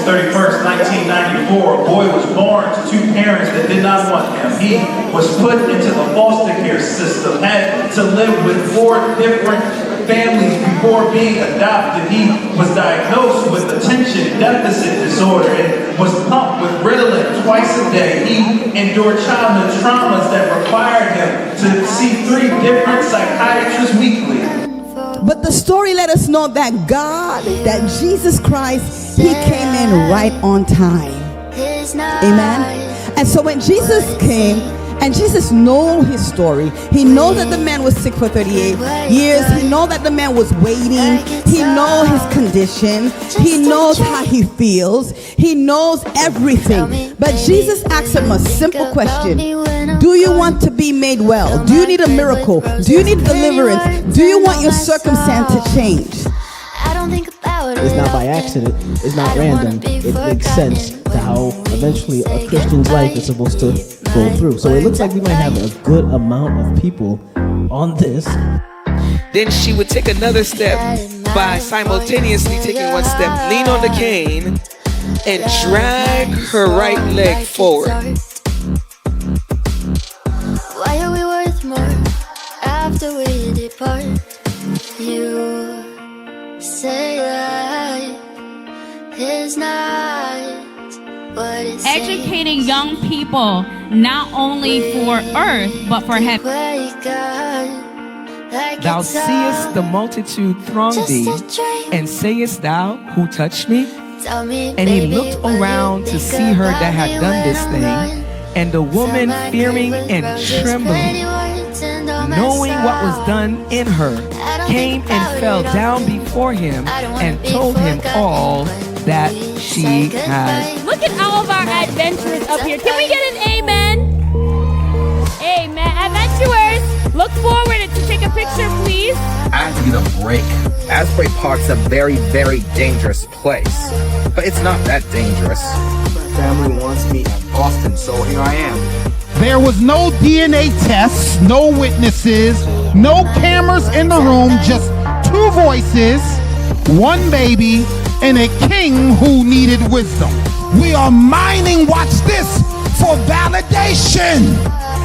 August 31st, 1994, a boy was born to two parents that did not want him. He was put into the foster care system, had to live with 4 different families before being adopted. He was diagnosed with attention deficit disorder and was pumped with Ritalin twice a day. He endured childhood traumas that required him to see 3 different psychiatrists weekly. But the story let us know that God, that Jesus Christ, He came in right on time. Amen. And so when Jesus came, and Jesus knows his story. He knows that the man was sick for 38 years. He knows that the man was waiting. He knows his condition. He knows how he feels. He knows everything. But Jesus asked him a simple question. Do you want to be made well? Do you need a miracle? Do you need deliverance? Do you want your circumstance to change? It's not by accident. It's not random. It makes sense to how eventually a Christian's life is supposed to go through. So it looks like we might have a good amount of people on this. Then she would take another step by simultaneously taking one step, lean on the cane, and drag her right leg forward. Why are we worth more after we depart? You say life is not what it seems. Educating young people not only for earth but for heaven. Thou seest the multitude throng thee, and sayest thou, who touched me? And he looked around to see her that had done this thing. And the woman, fearing and trembling, knowing what was done in her, came and fell down before him and told him all that she had. Look at all of our adventurers up here. Can we get an amen? Amen. Adventurers, look forward to take a picture, please. I have to get a break. Asbury Park's a very, very dangerous place. But it's not that dangerous. My family wants me in Boston, so here I am. There was no DNA tests, no witnesses, no cameras in the room, just 2 voices, 1 baby, and a king who needed wisdom. We are mining, watch this, for validation.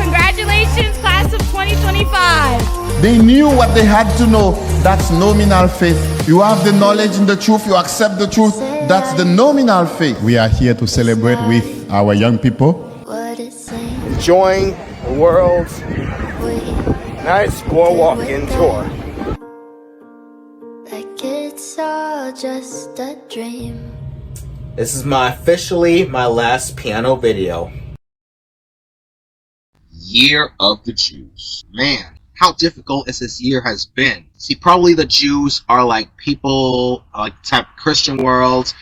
Congratulations, class of 2025. They knew what they had to know. That's nominal faith. You have the knowledge and the truth, you accept the truth. That's the nominal faith. We are here to celebrate with our young people. Enjoying the world's nice boardwalking tour. Like it's all just a dream. This is officially my last piano video. Year of the Jews. Man, how difficult this year has been. See, probably the Jews are like people like type Christian world,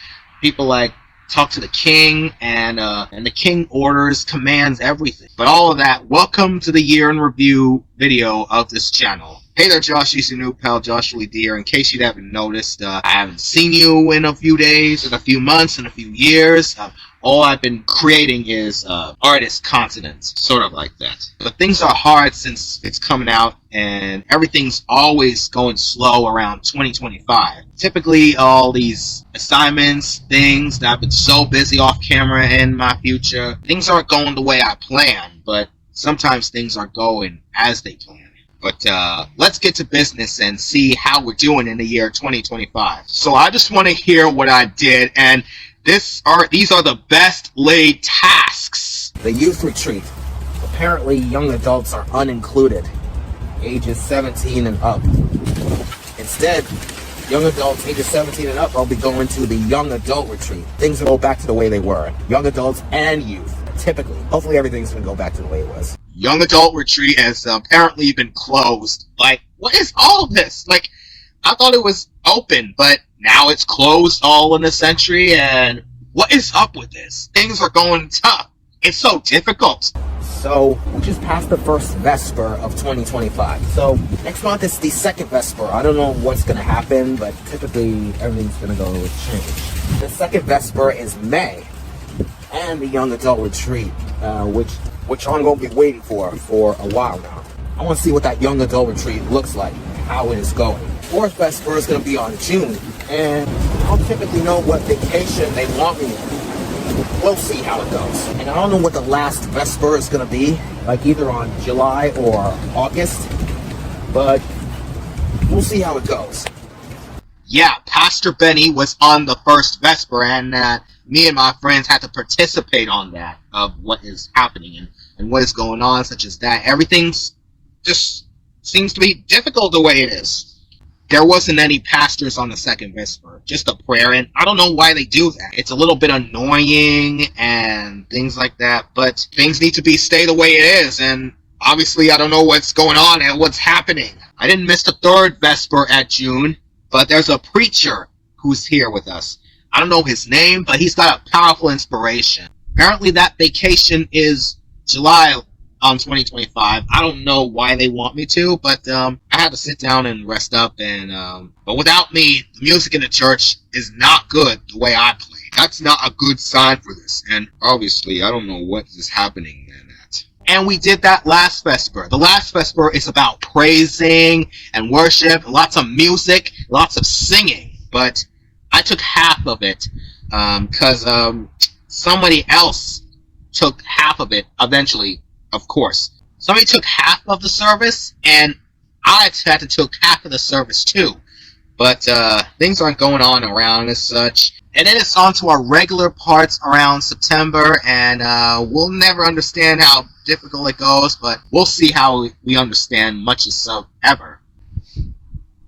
people like talk to the king, and the king orders, commands everything. But all of that, welcome to the year in review video of this channel. Hey there, Joshies, your new pal Joshua Deere. In case you haven't noticed, I haven't seen you in a few days, in a few months, in a few years. All I've been creating is artist continents, sort of like that. But things are hard since it's coming out, and everything's always going slow around 2025. Typically, all these assignments, things that I've been so busy off camera in my future, things aren't going the way I planned, but sometimes things are going as they plan. But let's get to business and see how we're doing in the year 2025. So I just want to hear what I did, and these are the best laid tasks. The youth retreat. Apparently young adults are unincluded. Ages 17 and up. Instead, young adults ages 17 and up will be going to the young adult retreat. Things will go back to the way they were. Young adults and youth. Typically. Hopefully everything's going to go back to the way it was. Young adult retreat has apparently been closed. Like, what is all of this? Like, I thought it was open, but now it's closed all in a century, and what is up with this? Things are going tough. It's so difficult. So, we just passed the first Vesper of 2025. So, next month is the second Vesper. I don't know what's going to happen, but typically everything's going to go with change. The second Vesper is May, and the young adult retreat, which I'm going to be waiting for a while now. I want to see what that young adult retreat looks like, how it is going. Fourth Vesper is going to be on June, And I don't typically know what vacation they want me on. We'll see how it goes. And I don't know what the last Vesper is going to be, like either on July or August, but we'll see how it goes. Yeah, Pastor Benny was on the first Vesper, and me and my friends had to participate on that, of what is happening and what is going on, such as that. Everything's just seems to be difficult the way it is. There wasn't any pastors on the second Vesper, just a prayer, and I don't know why they do that. It's a little bit annoying and things like that, but things need to stay the way it is, and obviously I don't know what's going on and what's happening. I didn't miss the third Vesper at June, but there's a preacher who's here with us. I don't know his name, but he's got a powerful inspiration. Apparently that vacation is July 2025. I don't know why they want me to, but I had to sit down and rest up. And but without me, the music in the church is not good the way I play. That's not a good sign for this. And obviously, I don't know what is happening in that. And we did that last Vesper. The last Vesper is about praising and worship, lots of music, lots of singing. But I took half of it because somebody else took half of it eventually, of course. Somebody took half of the service, and I had to take half of the service too. But things aren't going on around as such. And then it's on to our regular parts around September, and we'll never understand how difficult it goes, but we'll see how we understand much as so ever.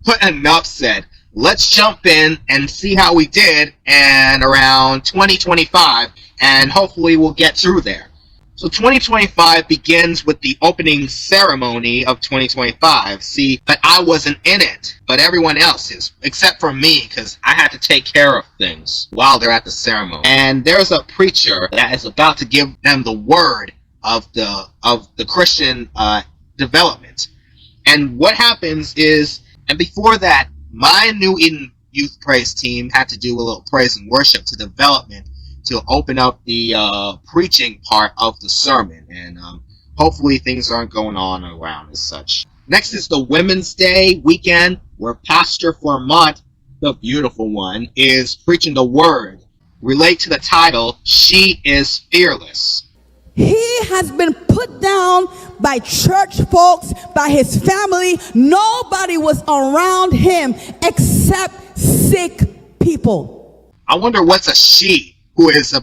But enough said. Let's jump in and see how we did and around 2025, and hopefully we'll get through there. So 2025 begins with the opening ceremony of 2025. See, but I wasn't in it, but everyone else is, except for me, because I had to take care of things while they're at the ceremony. And there's a preacher that is about to give them the word of the Christian development. And what happens is, and before that, my New Eden Youth Praise team had to do a little praise and worship to development to open up the preaching part of the sermon, and hopefully things aren't going on around as such. Next is the Women's Day weekend, where Pastor Flamont, the beautiful one, is preaching the word. Relate to the title, She is Fearless. He has been put down by church folks, by his family. Nobody was around him except sick people. I wonder what's a she, who is a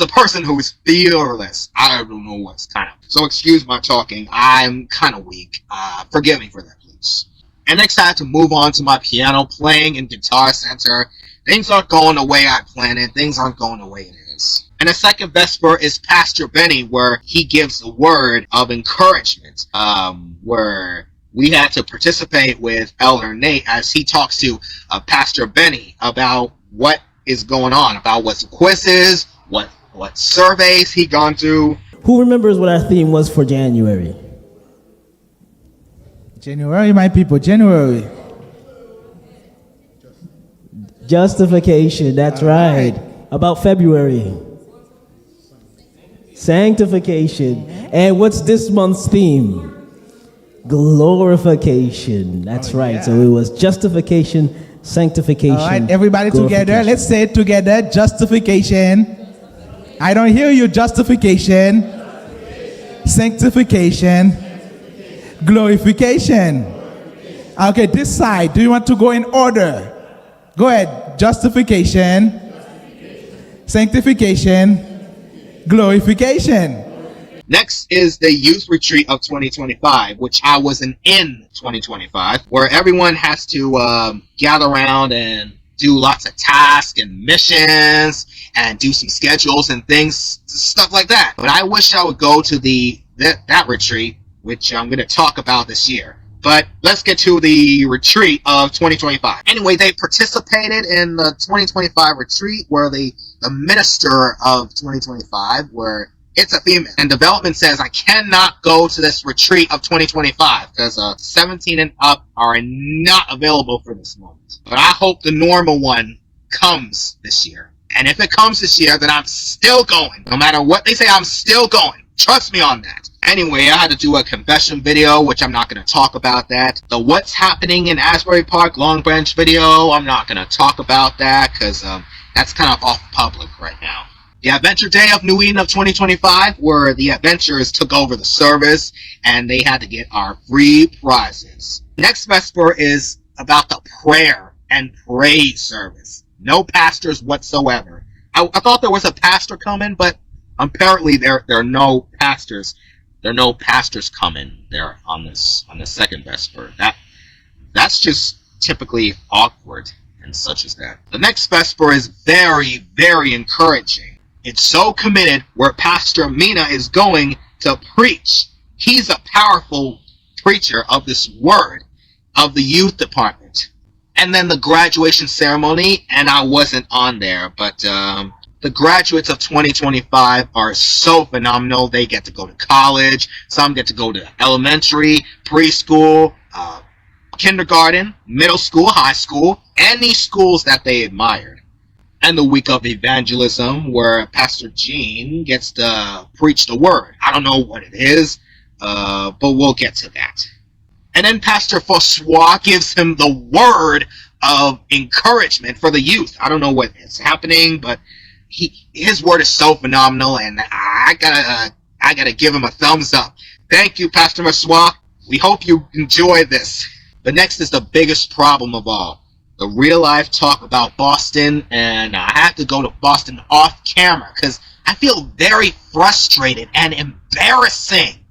person who is fearless. I don't know what's kind of. So excuse my talking. I'm kind of weak. Forgive me for that, please. And next I have to move on to my piano playing and guitar center. Things aren't going the way I planned it. Things aren't going the way it is. And the second Vesper is Pastor Benny, where he gives a word of encouragement, where we had to participate with Elder Nate as he talks to Pastor Benny about what is going on, about what quizzes, what surveys he gone through. Who remembers what our theme was for January? January, my people, January. Justification, that's right. About February? Sanctification. And what's this month's theme? Glorification. That's right. Yeah. So it was justification, sanctification. All right, everybody together. Let's say it together. Justification. I don't hear you. Justification. Sanctification. Glorification. Okay, this side. Do you want to go in order? Go ahead. Justification. Sanctification. Glorification. Next is the youth retreat of 2025, which I wasn't in 2025, where everyone has to gather around and do lots of tasks and missions and do some schedules and things, stuff like that. But I wish I would go to that retreat, which I'm going to talk about this year. But let's get to the retreat of 2025. Anyway, they participated in the 2025 retreat, where the minister of 2025, where it's a female, and development says I cannot go to this retreat of 2025 because 17 and up are not available for this moment. But I hope the normal one comes this year. And if it comes this year, then I'm still going. No matter what they say, I'm still going. Trust me on that. Anyway, I had to do a confession video, which I'm not going to talk about that. The what's happening in Asbury Park Long Branch video, I'm not going to talk about that because that's kind of off public right now. The Adventure Day of New Eden of 2025, where the adventurers took over the service and they had to get our free prizes. Next Vesper is about the prayer and praise service. No pastors whatsoever. I thought there was a pastor coming, but apparently there are no pastors. There are no pastors coming there on the second Vesper. That's just typically awkward and such as that. The next Vesper is very, very encouraging. It's so committed where Pastor Mina is going to preach. He's a powerful preacher of this word of the youth department. And then the graduation ceremony, and I wasn't on there, but the graduates of 2025 are so phenomenal. They get to go to college. Some get to go to elementary, preschool, kindergarten, middle school, high school, any schools that they admired. And the week of evangelism, where Pastor Gene gets to preach the word. I don't know what it is, but we'll get to that. And then Pastor Francois gives him the word of encouragement for the youth. I don't know what is happening, but his word is so phenomenal, and I gotta give him a thumbs up. Thank you, Pastor Francois. We hope you enjoy this. But next is the biggest problem of all. The real life talk about Boston, and I have to go to Boston off camera because I feel very frustrated and embarrassing.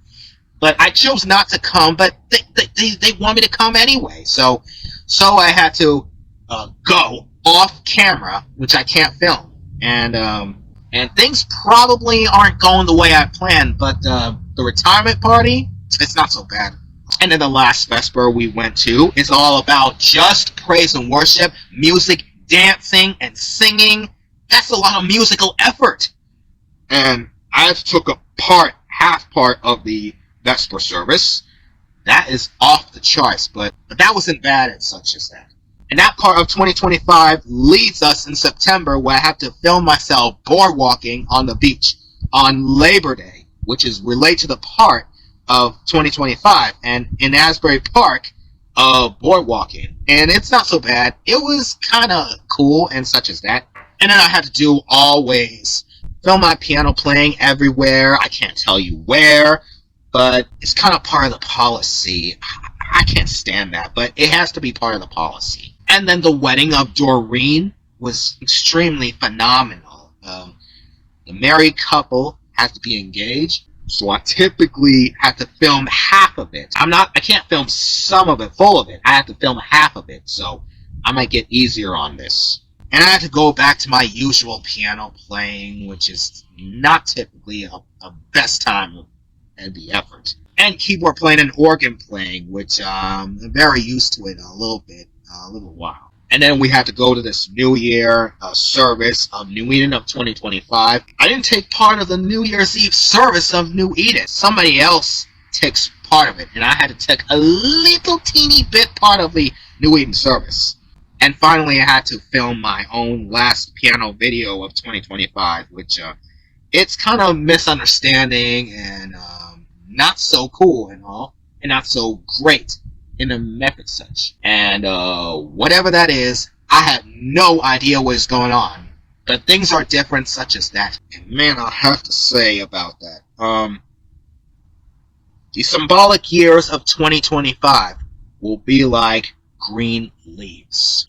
But I chose not to come, but they want me to come anyway. So I had to go off camera, which I can't film. And things probably aren't going the way I planned, but the retirement party, it's not so bad. And then the last Vesper we went to is all about just praise and worship, music, dancing, and singing. That's a lot of musical effort. And I took half part of the Vesper service. That is off the charts, but that wasn't bad as such as that. And that part of 2025 leads us in September, where I have to film myself boardwalking on the beach on Labor Day, which is related to the part of 2025, and in Asbury Park, boardwalking. And it's not so bad. It was kind of cool and such as that. And then I had to do always film my piano playing everywhere. I can't tell you where, but it's kind of part of the policy. I can't stand that, but it has to be part of the policy. And then the wedding of Doreen was extremely phenomenal. The married couple has to be engaged, so I typically have to film half of it. I can't film some of it, full of it. I have to film half of it, so I might get easier on this. And I had to go back to my usual piano playing, which is not typically a best time and the effort. And keyboard playing and organ playing, which I'm very used to it a little while. And then we had to go to this New Year service of New Eden of 2025. I didn't take part of the New Year's Eve service of New Eden. Somebody else takes part of it, and I had to take a little teeny bit part of the New Eden service. And finally, I had to film my own last piano video of 2025, which it's kind of misunderstanding and not so cool and all, and not so great in a method such. And whatever that is, I have no idea what is going on. But things are different such as that. And man, I have to say about that. The symbolic years of 2025 will be like green leaves.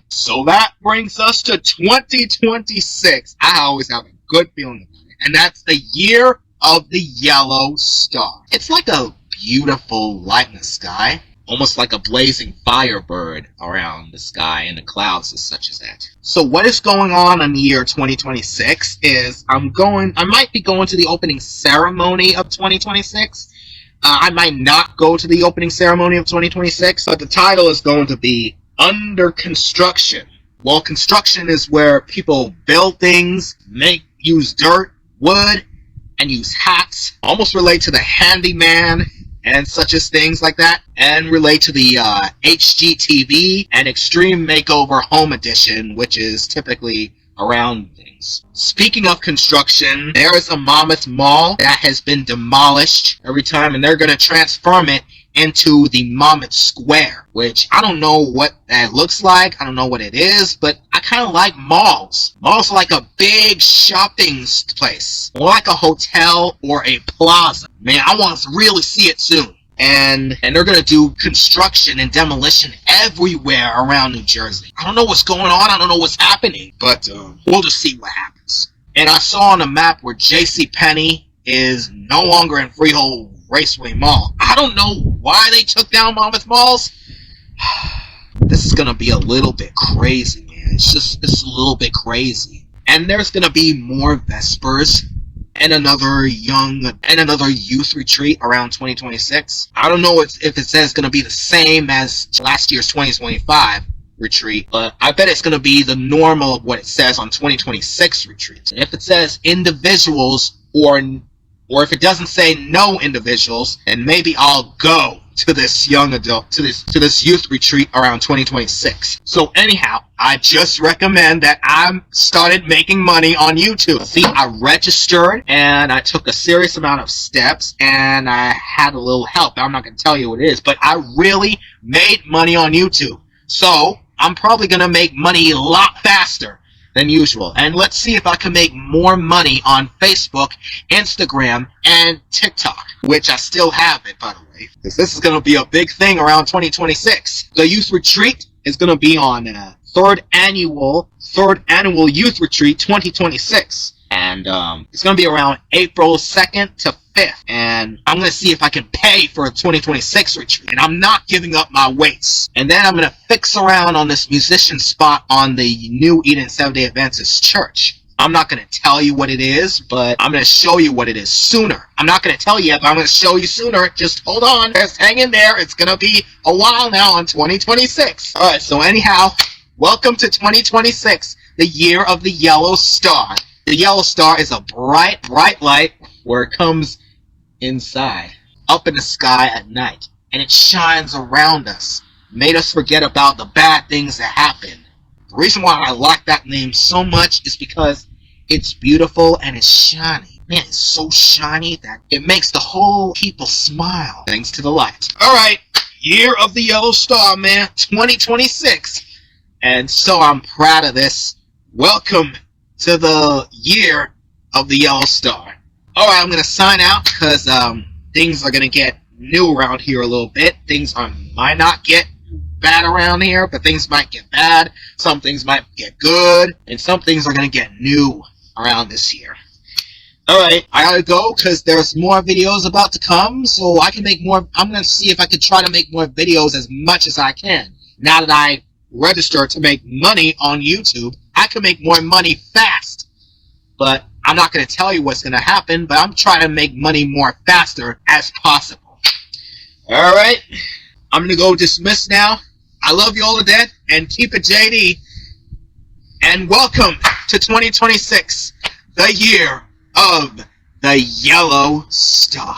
So that brings us to 2026. I always have a good feeling about it. And that's the year of the yellow star. It's like a beautiful light in the sky, almost like a blazing firebird around the sky and the clouds and such as that. So what is going on in the year 2026 is I might be going to the opening ceremony of 2026. I might not go to the opening ceremony of 2026, but the title is going to be Under Construction. Well, construction is where people build things, use dirt, wood, and use hats, almost relate to the handyman and such as things like that, and relate to the HGTV and Extreme Makeover Home Edition, which is typically around things. Speaking of construction, there is a Monmouth Mall that has been demolished every time, and they're going to transform it into the Monmouth Square, which I don't know what that looks like. I don't know what it is, but I kind of like malls. Malls are like a big shopping place, more like a hotel or a plaza. Man, I want to really see it soon. And they're going to do construction and demolition everywhere around New Jersey. I don't know what's going on. I don't know what's happening, but we'll just see what happens. And I saw on the map where JCPenney is no longer in Freehold Raceway Mall. I don't know why they took down Monmouth Malls. This is going to be a little bit crazy, man. It's a little bit crazy. And there's going to be more Vespers and another youth retreat around 2026. I don't know if it says it's going to be the same as last year's 2025 retreat, but I bet it's going to be the normal of what it says on 2026 retreats. And if it says individuals or if it doesn't say no individuals, then maybe I'll go to this young adult, to this youth retreat around 2026. So anyhow, I just recommend that I started making money on YouTube. See, I registered and I took a serious amount of steps and I had a little help. I'm not going to tell you what it is, but I really made money on YouTube. So I'm probably going to make money a lot faster than usual. And let's see if I can make more money on Facebook, Instagram, and TikTok, which I still have it, by the way, because this is going to be a big thing around 2026. The youth retreat is going to be on third annual youth retreat 2026. And it's going to be around April 2nd to 5th. And I'm going to see if I can pay for a 2026 retreat. And I'm not giving up my weights. And then I'm going to fix around on this musician spot on the new Eden Seventh-day Adventist Church. I'm not going to tell you what it is, but I'm going to show you what it is sooner. I'm not going to tell you yet, but I'm going to show you sooner. Just hold on. Just hang in there. It's going to be a while now on 2026. Alright, so anyhow, welcome to 2026, the year of the yellow star. The yellow star is a bright, bright light where it comes inside, up in the sky at night, and it shines around us, made us forget about the bad things that happen. The reason why I like that name so much is because it's beautiful and it's shiny. Man, it's so shiny that it makes the whole people smile, thanks to the light. Alright, year of the yellow star, man, 2026. And so I'm proud of this. Welcome to the year of the yellow star. Alright, I'm going to sign out because things are going to get new around here a little bit. Things might not get bad around here, but things might get bad. Some things might get good, and some things are going to get new around this year. Alright, I gotta go because there's more videos about to come, so I can make more. I'm going to see if I can try to make more videos as much as I can. Now that I registered to make money on YouTube, I can make more money fast. But I'm not going to tell you what's going to happen, but I'm trying to make money more faster as possible. Alright, I'm going to go dismiss now. I love you all to death, and keep it JD. And welcome to 2026, the year of the yellow star.